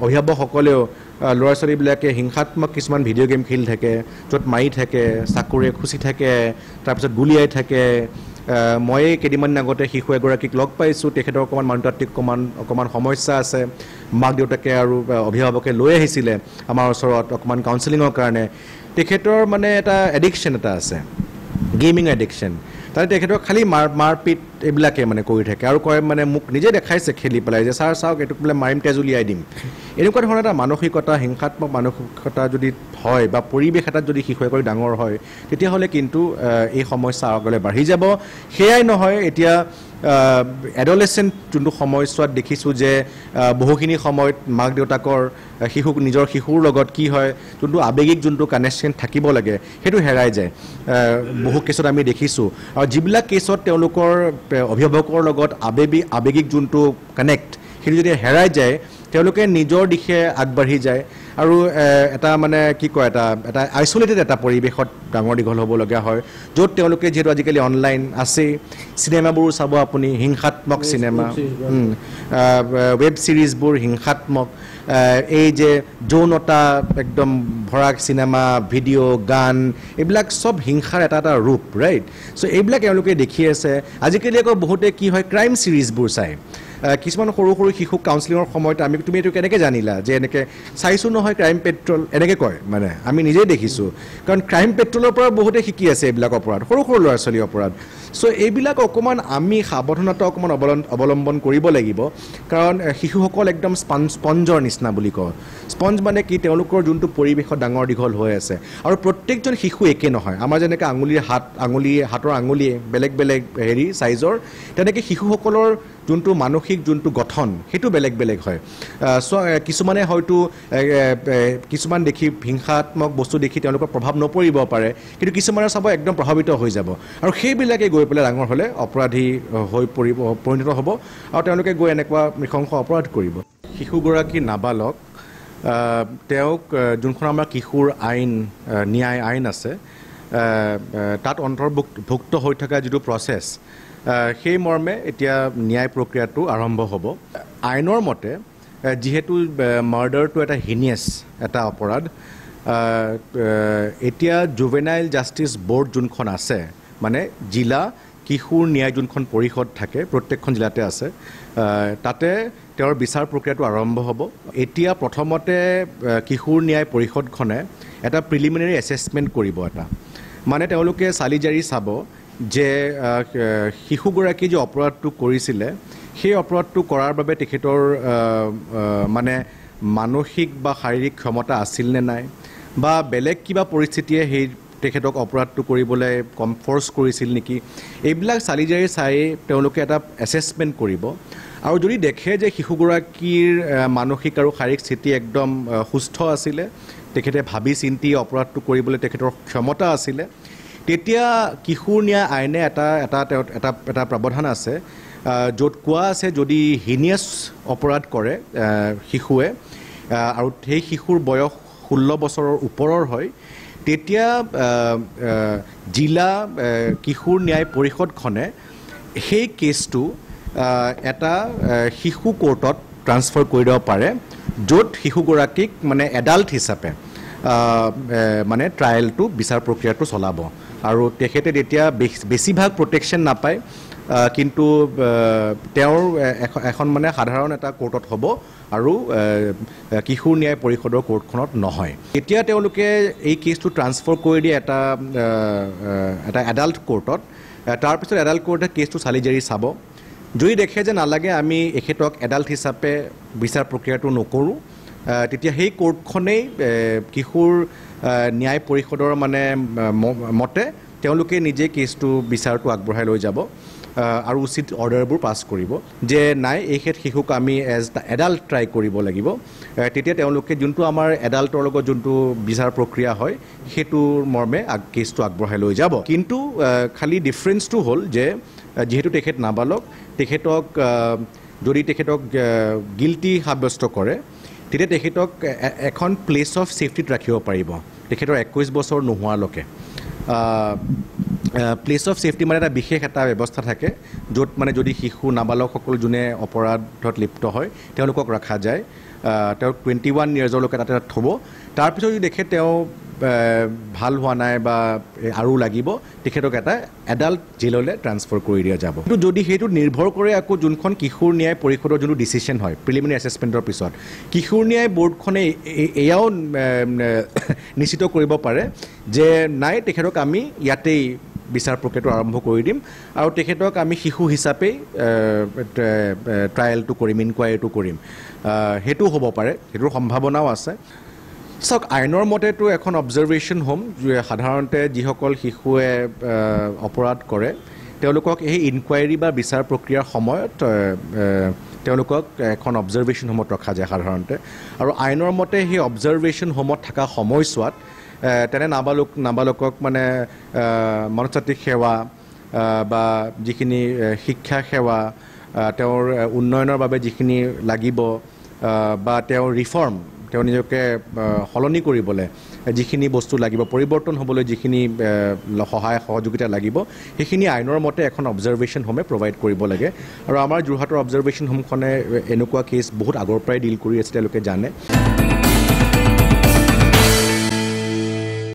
অভিভাৱকসকলেও ল'ৰা ছোৱালীবিলাকে হিংসাত্মক কিছুমান ভিডিঅ' গেম খেলি থাকে য'ত মাৰি থাকে চাকুৰে খুচি থাকে তাৰপিছত গুলিয়াই থাকে মই কেইদিনমান আগতে শিশু এগৰাকীক লগ পাইছোঁ তেখেতৰ অকণমান মানতাত্ত্বিক অকণমান সমস্যা আছে মাক দেউতাকে আৰু অভিভাৱকে লৈ আহিছিলে আমাৰ ওচৰত অকণমান কাউন্সেলিঙৰ কাৰণে তেখেতৰ মানে এটা এডিকশ্যন এটা আছে গেমিং এডিকশ্যন তাতে তেখেতক খালি মাৰপিট এইবিলাকে মানে কৰি থাকে আৰু কয় মানে মোক নিজে দেখাইছে খেলি পেলাই যে ছাৰ চাওক এইটোক বোলে মাৰিম তেজ উলিয়াই দিম এনেকুৱা ধৰণৰ এটা মানসিকতা হিংসাত্মক মানসিকতা যদি হয় বা পৰিৱেশ এটাত যদি শিশু এগৰাকী ডাঙৰ হয় তেতিয়াহ'লে কিন্তু এই সমস্যা আগলৈ বাঢ়ি যাব সেয়াই নহয় এতিয়া এডলেচেণ্ট যোনটো সময়ছোৱাত দেখিছোঁ যে বহুখিনি সময়ত মাক দেউতাকৰ নিজৰ শিশুৰ লগত কি হয় যোনটো আৱেগিক যোনটো কানেকশ্যন থাকিব লাগে সেইটো হেৰাই যায় বহু কেছত আমি দেখিছোঁ আৰু যিবিলাক কেছত তেওঁলোকৰ অভিভাৱকৰ লগত আৱেগিক যোনটো কানেক্ট সেইটো যদি হেৰাই যায় তেওঁলোকে নিজৰ দিশে আগবাঢ়ি যায় আৰু এটা মানে কি কয় এটা আইচলেটেড এটা পৰিৱেশত ডাঙৰ দীঘল হ'বলগীয়া হয় য'ত তেওঁলোকে যিহেতু আজিকালি অনলাইন আছেই চিনেমাবোৰ চাব আপুনি হিংসাত্মক চিনেমা ৱেব ছিৰিজবোৰ হিংসাত্মক এই যে যৌনতা একদম ভৰা চিনেমা ভিডিঅ' গান এইবিলাক চব হিংসাৰ এটা ৰূপ ৰাইট চ' এইবিলাক তেওঁলোকে দেখি আছে আজিকালি আকৌ বহুতে কি হয় ক্ৰাইম ছিৰিজবোৰ চায় কিছুমান সৰু সৰু শিশুক কাউন্সেলিঙৰ সময়ত তুমি এইটো কেনেকৈ জানিলা যে এনেকৈ চাইছোঁ নহয় ক্ৰাইম পেট্ৰল এনেকৈ কয় মানে আমি নিজেই দেখিছোঁ কাৰণ ক্ৰাইম পেট্ৰলৰ পৰা বহুতে শিকি আছে এইবিলাক অপৰাধ সৰু সৰু ল'ৰা ছোৱালী অপৰাধ চ' এইবিলাক অকণমান আমি সাৱধানতা অকণমান অৱলম্বন কৰিব লাগিব কাৰণ শিশুসকল একদম স্পঞ্জৰ নিচিনা বুলি কওঁ স্পঞ্জ মানে কি তেওঁলোকৰ যোনটো পৰিৱেশত ডাঙৰ দীঘল হৈ আছে আৰু প্ৰত্যেকজন শিশু একে নহয় আমাৰ যেনেকৈ হাতৰ আঙুলি বেলেগ বেলেগ চাইজৰ তেনেকৈ শিশুসকলৰ যোনটো মানসিক যোনটো গঠন সেইটো বেলেগ বেলেগ হয় কিছুমানে হয়তো কিছুমান দেখি হিংসাত্মক বস্তু দেখি তেওঁলোকৰ প্ৰভাৱ নপৰিব পাৰে কিন্তু কিছুমানে চাব একদম প্ৰভাৱিত হৈ যাব আৰু সেইবিলাকে গৈ পেলাই ডাঙৰ হ'লে অপৰাধী হৈ পৰিণত হ'ব আৰু তেওঁলোকে গৈ এনেকুৱা নৃশংস অপৰাধ কৰিব শিশুগৰাকী নাবালক তেওঁক যোনখন আমাৰ কিশোৰ ন্যায় আইন আছে তাত অন্তৰ্ভুক্ত হৈ থকা যিটো প্ৰচেছ সেই মৰ্মে এতিয়া ন্যায় প্ৰক্ৰিয়াটো আৰম্ভ হ'ব আইনৰ মতে যিহেতু মাৰ্ডাৰটো এটা হিনিয়াছ এটা অপৰাধ এতিয়া জুভেনাইল জাষ্টিচ বৰ্ড যোনখন আছে মানে জিলা কিশোৰ ন্যায় যোনখন পৰিষদ থাকে প্ৰত্যেকখন জিলাতে আছে তাতে তেওঁৰ বিচাৰ প্ৰক্ৰিয়াটো আৰম্ভ হ'ব এতিয়া প্ৰথমতে কিশোৰ ন্যায় পৰিষদখনে এটা প্ৰিলিমিনাৰী এছেছমেণ্ট কৰিব এটা মানে তেওঁলোকে চালি জাৰি চাব যে শিশুগৰাকী যে অপৰাধটো কৰিছিলে সেই অপৰাধটো কৰাৰ বাবে তেখেতৰ মানে মানসিক বা শাৰীৰিক ক্ষমতা আছিল নে নাই বা বেলেগ কিবা পৰিস্থিতিয়ে সেই তেখেতক অপৰাধটো কৰিবলৈ ফ'ৰ্চ কৰিছিল নেকি এইবিলাক চালি জাৰি চাই তেওঁলোকে এটা এছেছমেণ্ট কৰিব আৰু যদি দেখে যে শিশুগৰাকীৰ মানসিক আৰু শাৰীৰিক স্থিতি একদম সুস্থ আছিলে তেখেতে ভাবি চিন্তি অপৰাধটো কৰিবলৈ তেখেতৰ ক্ষমতা আছিলে তেতিয়া কিশোৰ ন্যায় আইনে এটা প্ৰাৱধান আছে য'ত কোৱা আছে যদি হিনিয়াছ অপৰাধ কৰে শিশুৱে আৰু সেই শিশুৰ বয়স 16 বছৰৰ ওপৰৰ হয় তেতিয়া জিলা কিশোৰ ন্যায় পৰিষদখনে সেই কেছটো এটা শিশু কোৰ্টত ট্ৰান্সফাৰ কৰি দিব পাৰে য'ত শিশুগৰাকীক মানে এডাল্ট হিচাপে মানে ট্ৰায়েলটো বিচাৰ প্ৰক্ৰিয়াটো চলাব আৰু তেখেতে তেতিয়া বেছিভাগ প্ৰটেকশ্যন নাপায় কিন্তু তেওঁৰ এখন মানে সাধাৰণ এটা কোৰ্টত হ'ব আৰু কিশোৰ ন্যায় পৰিষদৰ কোৰ্টখনত নহয় এতিয়া তেওঁলোকে এই কেছটো ট্ৰান্সফাৰ কৰি দিয়ে এটা এডাল্ট কোৰ্টত তাৰপিছত এডাল্ট কোৰ্টে কেছটো চালি জাৰি চাব যদি দেখে যে নালাগে আমি এখেতক এডাল্ট হিচাপে বিচাৰ প্ৰক্ৰিয়াটো নকৰোঁ তেতিয়া সেই কোৰ্টখনেই কিশোৰ ন্যায় পৰিষদৰ মানে মতে তেওঁলোকে নিজে কেছটো বিচাৰটো আগবঢ়াই লৈ যাব আৰু উচিত অৰ্ডাৰবোৰ পাছ কৰিব যে নাই এইক্ষেত্ৰত শিশুক আমি এজ এডাল্ট ট্ৰাই কৰিব লাগিব তেতিয়া তেওঁলোকে যোনটো আমাৰ এডাল্টৰ লগত যোনটো বিচাৰ প্ৰক্ৰিয়া হয় সেইটোৰ মৰ্মে কেছটো আগবঢ়াই লৈ যাব কিন্তু খালি ডিফাৰেঞ্চটো হ'ল যে যিহেতু তেখেত নাবালক তেখেতক যদি তেখেতক গিল্টি সাব্যস্ত কৰে তেতিয়া তেখেতক এখন প্লেচ অফ ছেফটিত ৰাখিব পাৰিব তেখেতৰ 21 বছৰ নোহোৱালৈকে প্লেচ অফ ছেফটি মানে এটা বিশেষ এটা ব্যৱস্থা থাকে য'ত মানে যদি শিশু নাবালকসকল যোনে অপৰাধত লিপ্ত হয় তেওঁলোকক ৰখা যায় তেওঁক 21 ইয়াৰ্ছলৈকে তাতে থ'ব তাৰপিছত যদি দেখে তেওঁ ভাল হোৱা নাই বা আৰু লাগিব তেখেতক এটা এডাল্ট জেললৈ ট্ৰান্সফাৰ কৰি দিয়া যাব কিন্তু যদি সেইটো নিৰ্ভৰ কৰে আকৌ যোনখন কিশোৰ ন্যায় পৰিষদৰ যোনটো ডিচিশ্যন হয় প্ৰিলিমিনাৰী এছেছমেণ্টৰ পিছত কিশোৰ ন্যায় বৰ্ডখনে এয়াও নিশ্চিত কৰিব পাৰে যে নাই তেখেতক আমি ইয়াতেই বিচাৰ প্ৰক্ৰিয়াটো আৰম্ভ কৰি দিম আৰু তেখেতক আমি শিশু হিচাপেই ট্ৰায়েলটো কৰিম ইনকুৱাৰীটো কৰিম সেইটো হ'ব পাৰে সেইটোৰ সম্ভাৱনাও আছে চাওক আইনৰ মতেতো এখন অবজাৰভেশ্যন হোম সাধাৰণতে যিসকল শিশুৱে অপৰাধ কৰে তেওঁলোকক এই ইনকুৱাৰী বা বিচাৰ প্ৰক্ৰিয়াৰ সময়ত তেওঁলোকক এখন অবজাৰভেশ্যন হোমত ৰখা যায় সাধাৰণতে আৰু আইনৰ মতে সেই অবজাৰভেশ্যন হোমত থকা সময়ছোৱাত তেনে নাবালকক মানে মনস্তাত্ত্বিক সেৱা বা যিখিনি শিক্ষা সেৱা তেওঁৰ উন্নয়নৰ বাবে যিখিনি লাগিব বা তেওঁৰ ৰিফৰ্ম তেওঁ নিজকে সলনি কৰিবলৈ যিখিনি বস্তু লাগিব পৰিৱৰ্তন হ'বলৈ যিখিনি সহায় সহযোগিতা লাগিব সেইখিনি আইনৰ মতে এখন অবজাৰভেশ্যন হোমে প্ৰভাইড কৰিব লাগে আৰু আমাৰ যোৰহাটৰ অবজাৰভেশ্যন হোমখনে এনেকুৱা কেছ বহুত আগৰ পৰাই ডিল কৰি আছে তেওঁলোকে জানে